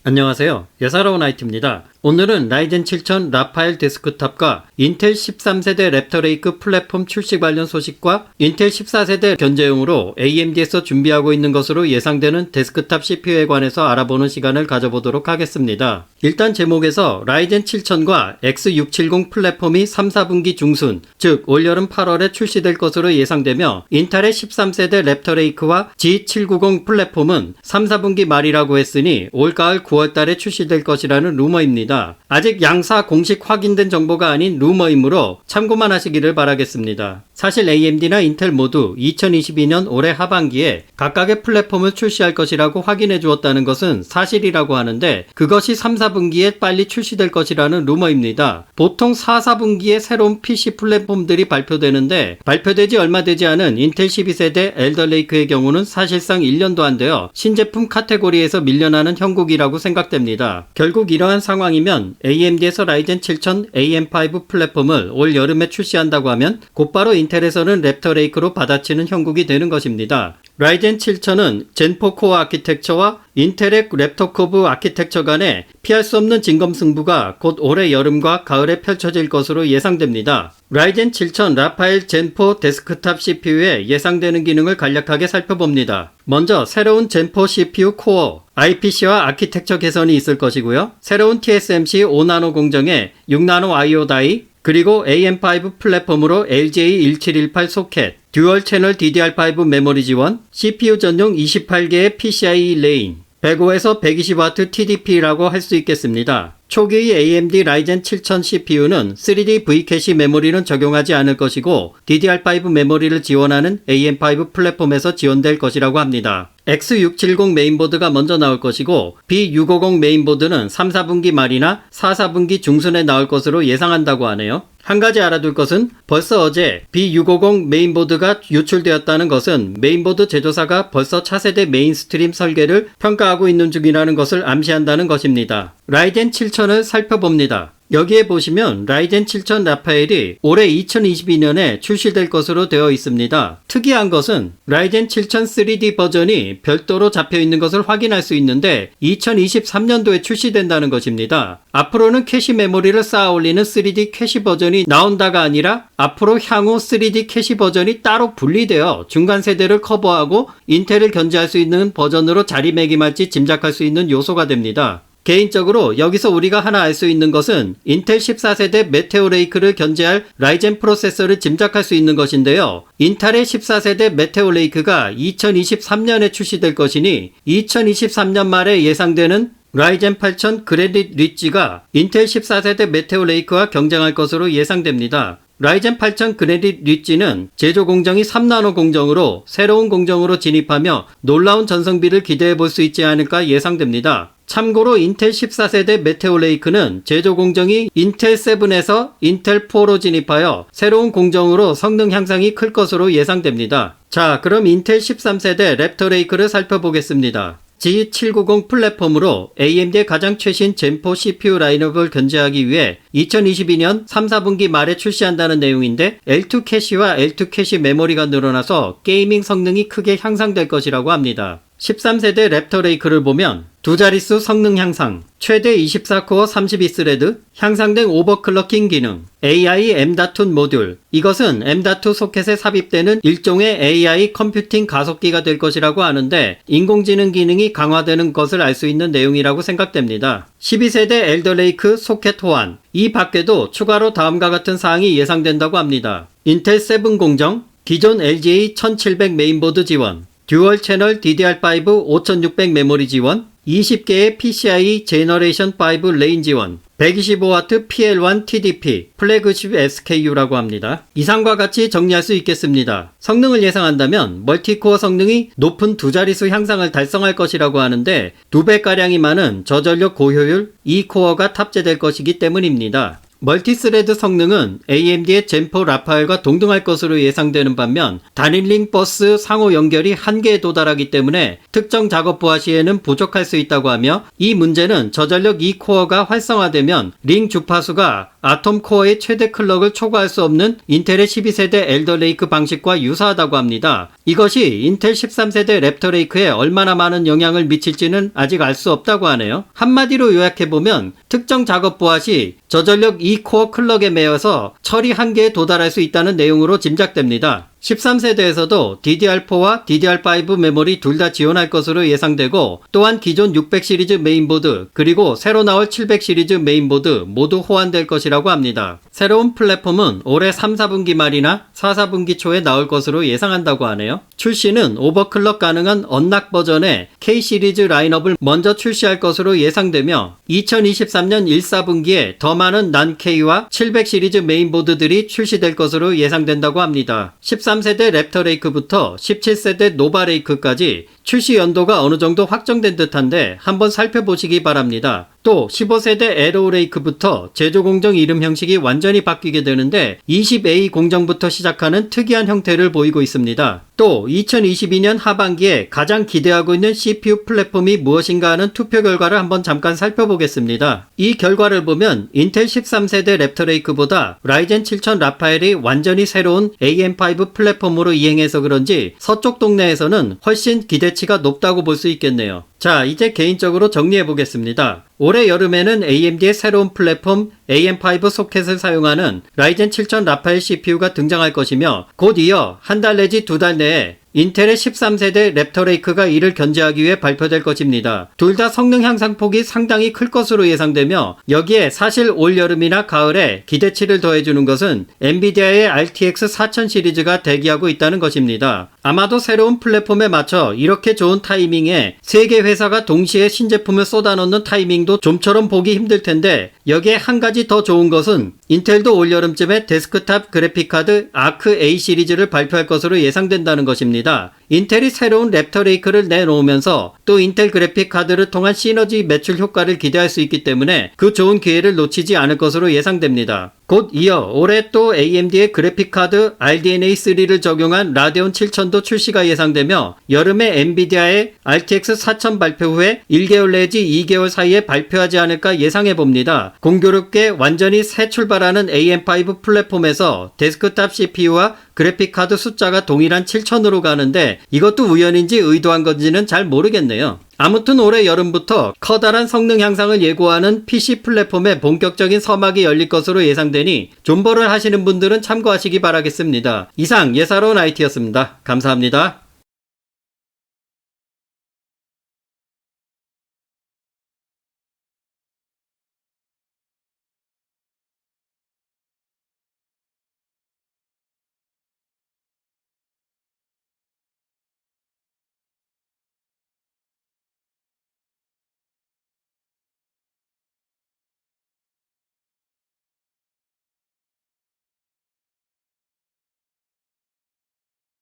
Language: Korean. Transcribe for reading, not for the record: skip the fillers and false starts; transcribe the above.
안녕하세요. 예사로운 IT입니다. 오늘은 라이젠 7000 라파엘 데스크탑과 인텔 13세대 랩터 레이크 플랫폼 출시 관련 소식과 인텔 14세대 견제용으로 AMD에서 준비하고 있는 것으로 예상되는 데스크탑 CPU에 관해서 알아보는 시간을 가져보도록 하겠습니다. 일단 제목에서 라이젠 7000과 X670 플랫폼이 3, 4분기 중순, 즉 올여름 8월에 출시될 것으로 예상되며 인텔의 13세대 랩터 레이크와 G790 플랫폼은 3, 4분기 말이라고 했으니 올가을 9월달에 출시될 것이라는 루머입니다. 아직 양사 공식 확인된 정보가 아닌 루머이므로 참고만 하시기를 바라겠습니다. 사실 AMD나 인텔 모두 2022년 올해 하반기에 각각의 플랫폼을 출시할 것이라고 확인해 주었다는 것은 사실이라고 하는데 그것이 3, 4분기에 빨리 출시될 것이라는 루머입니다. 보통 4, 4분기에 새로운 PC 플랫폼들이 발표되는데 발표되지 얼마 되지 않은 인텔 12세대 엘더 레이크의 경우는 사실상 1년도 안 되어 신제품 카테고리에서 밀려나는 형국이라고 생각됩니다. 결국 이러한 상황이면 AMD에서 라이젠 7000 AM5 플랫폼을 올 여름에 출시한다고 하면 곧바로 인텔에서는 랩터 레이크로 받아치는 형국이 되는 것입니다. 라이젠 7000은 젠4 코어 아키텍처와 인텔의 랩터 커브 아키텍처 간에 피할 수 없는 진검승부가 곧 올해 여름과 가을에 펼쳐질 것으로 예상됩니다. 라이젠 7000 라파엘 젠4 데스크탑 CPU의 예상되는 기능을 간략하게 살펴봅니다. 먼저 새로운 젠4 CPU 코어, IPC와 아키텍처 개선이 있을 것이고요. 새로운 TSMC 5나노 공정에 6나노 IO 다이, 그리고 AM5 플랫폼으로 LJ1718 소켓, 듀얼 채널 DDR5 메모리 지원, CPU 전용 28개의 PCIe 레인, 105에서 120W TDP라고 할 수 있겠습니다. 초기의 AMD 라이젠 7000 CPU는 3D V캐시 메모리는 적용하지 않을 것이고 DDR5 메모리를 지원하는 AM5 플랫폼에서 지원될 것이라고 합니다. X670 메인보드가 먼저 나올 것이고 B650 메인보드는 3, 4분기 말이나 4, 4분기 중순에 나올 것으로 예상한다고 하네요. 한 가지 알아둘 것은 벌써 어제 B650 메인보드가 유출되었다는 것은 메인보드 제조사가 벌써 차세대 메인스트림 설계를 평가하고 있는 중이라는 것을 암시한다는 것입니다. 라이젠 7000을 살펴봅니다. 여기에 보시면 라이젠 7000 라파엘이 올해 2022년에 출시될 것으로 되어 있습니다. 특이한 것은 라이젠 7000 3D 버전이 별도로 잡혀 있는 것을 확인할 수 있는데 2023년도에 출시된다는 것입니다. 앞으로는 캐시 메모리를 쌓아 올리는 3D 캐시 버전이 나온다가 아니라 앞으로 향후 3D 캐시 버전이 따로 분리되어 중간 세대를 커버하고 인텔을 견제할 수 있는 버전으로 자리매김할지 짐작할 수 있는 요소가 됩니다. 개인적으로 여기서 우리가 하나 알 수 있는 것은 인텔 14세대 메테오 레이크를 견제할 라이젠 프로세서를 짐작할 수 있는 것인데요. 인텔의 14세대 메테오 레이크가 2023년에 출시될 것이니 2023년 말에 예상되는 라이젠 8000 그래딕 리치가 인텔 14세대 메테오 레이크와 경쟁할 것으로 예상됩니다. 라이젠 8000 그래딕 리치는 제조 공정이 3나노 공정으로 새로운 공정으로 진입하며 놀라운 전성비를 기대해 볼 수 있지 않을까 예상됩니다. 참고로 인텔 14세대 메테오 레이크는 제조 공정이 인텔 7에서 인텔 4로 진입하여 새로운 공정으로 성능 향상이 클 것으로 예상됩니다. 자, 그럼 인텔 13세대 랩터 레이크를 살펴보겠습니다. G790 플랫폼으로 AMD의 가장 최신 젠4 CPU 라인업을 견제하기 위해 2022년 3, 4분기 말에 출시한다는 내용인데 L2 캐시와 L2 캐시 메모리가 늘어나서 게이밍 성능이 크게 향상될 것이라고 합니다. 13세대 랩터 레이크를 보면 두 자릿수 성능 향상, 최대 24코어 32스레드, 향상된 오버클럭킹 기능, AI M.2 모듈, 이것은 M.2 소켓에 삽입되는 일종의 AI 컴퓨팅 가속기가 될 것이라고 하는데 인공지능 기능이 강화되는 것을 알 수 있는 내용이라고 생각됩니다. 12세대 엘더 레이크 소켓 호환, 이 밖에도 추가로 다음과 같은 사항이 예상된다고 합니다. 인텔 7 공정, 기존 LGA 1700 메인보드 지원, 듀얼 채널 DDR5 5600 메모리 지원, 20개의 PCIe 제너레이션 5 레인 지원, 125W PL1 TDP, 플래그십 SKU라고 합니다. 이상과 같이 정리할 수 있겠습니다. 성능을 예상한다면 멀티코어 성능이 높은 두 자릿수 향상을 달성할 것이라고 하는데 2배가량이 많은 저전력 고효율 2코어가 탑재될 것이기 때문입니다. 멀티스레드 성능은 AMD의 젠4 라파엘과 동등할 것으로 예상되는 반면 단일링 버스 상호 연결이 한계에 도달하기 때문에 특정 작업 부하 시에는 부족할 수 있다고 하며, 이 문제는 저전력 2코어가 활성화되면 링 주파수가 아톰 코어의 최대 클럭을 초과할 수 없는 인텔의 12세대 엘더 레이크 방식과 유사하다고 합니다. 이것이 인텔 13세대 랩터 레이크에 얼마나 많은 영향을 미칠지는 아직 알 수 없다고 하네요. 한마디로 요약해보면 특정 작업 부하 시 저전력 2코어 클럭에 매여서 처리 한계에 도달할 수 있다는 내용으로 짐작됩니다. 13세대에서도 DDR4와 DDR5 메모리 둘 다 지원할 것으로 예상되고, 또한 기존 600 시리즈 메인보드 그리고 새로 나올 700 시리즈 메인보드 모두 호환될 것이라고 합니다. 새로운 플랫폼은 올해 3, 4분기 말이나 4, 4분기 초에 나올 것으로 예상한다고 하네요. 출시는 오버클럭 가능한 언락 버전의 K 시리즈 라인업을 먼저 출시할 것으로 예상되며 2023년 1, 4분기에 더 많은 난 K와 700 시리즈 메인보드들이 출시될 것으로 예상된다고 합니다. 13세대 랩터 레이크부터 17세대 노바 레이크까지 출시 연도가 어느 정도 확정된 듯한데 한번 살펴보시기 바랍니다. 또 15세대 에로 레이크부터 제조 공정 이름 형식이 완전히 바뀌게 되는데 20A 공정부터 시작하는 특이한 형태를 보이고 있습니다. 또 2022년 하반기에 가장 기대하고 있는 CPU 플랫폼이 무엇인가 하는 투표 결과를 한번 잠깐 살펴보겠습니다. 이 결과를 보면 인텔 13세대 랩터 레이크보다 라이젠 7000 라파엘이 완전히 새로운 AM5 플랫폼으로 이행해서 그런지 서쪽 동네에서는 훨씬 기대치가 높다고 볼 수 있겠네요. 자, 이제 개인적으로 정리해 보겠습니다. 올해 여름에는 AMD의 새로운 플랫폼 AM5 소켓을 사용하는 라이젠 7000 라파엘 CPU가 등장할 것이며, 곧 이어 한 달 내지 두 달 내에 인텔의 13세대 랩터 레이크가 이를 견제하기 위해 발표될 것입니다. 둘 다 성능 향상폭이 상당히 클 것으로 예상되며, 여기에 사실 올여름이나 가을에 기대치를 더해주는 것은 엔비디아의 RTX 4000 시리즈가 대기하고 있다는 것입니다. 아마도 새로운 플랫폼에 맞춰 이렇게 좋은 타이밍에 세 개 회사가 동시에 신제품을 쏟아넣는 타이밍도 좀처럼 보기 힘들 텐데, 여기에 한 가지 더 좋은 것은 인텔도 올여름쯤에 데스크탑 그래픽카드 아크 A 시리즈를 발표할 것으로 예상된다는 것입니다. 인텔이 새로운 랩터 레이크를 내놓으면서 또 인텔 그래픽 카드를 통한 시너지 매출 효과를 기대할 수 있기 때문에 그 좋은 기회를 놓치지 않을 것으로 예상됩니다. 곧 이어 올해 또 AMD의 그래픽 카드 RDNA3를 적용한 라데온 7000도 출시가 예상되며, 여름에 엔비디아의 RTX 4000 발표 후에 1개월 내지 2개월 사이에 발표하지 않을까 예상해봅니다. 공교롭게 완전히 새 출발하는 AM5 플랫폼에서 데스크탑 CPU와 그래픽 카드 숫자가 동일한 7000으로 가는데 이것도 우연인지 의도한 건지는 잘 모르겠네요. 아무튼 올해 여름부터 커다란 성능 향상을 예고하는 PC 플랫폼의 본격적인 서막이 열릴 것으로 예상되니 존버를 하시는 분들은 참고하시기 바라겠습니다. 이상 예사로운 IT였습니다. 감사합니다.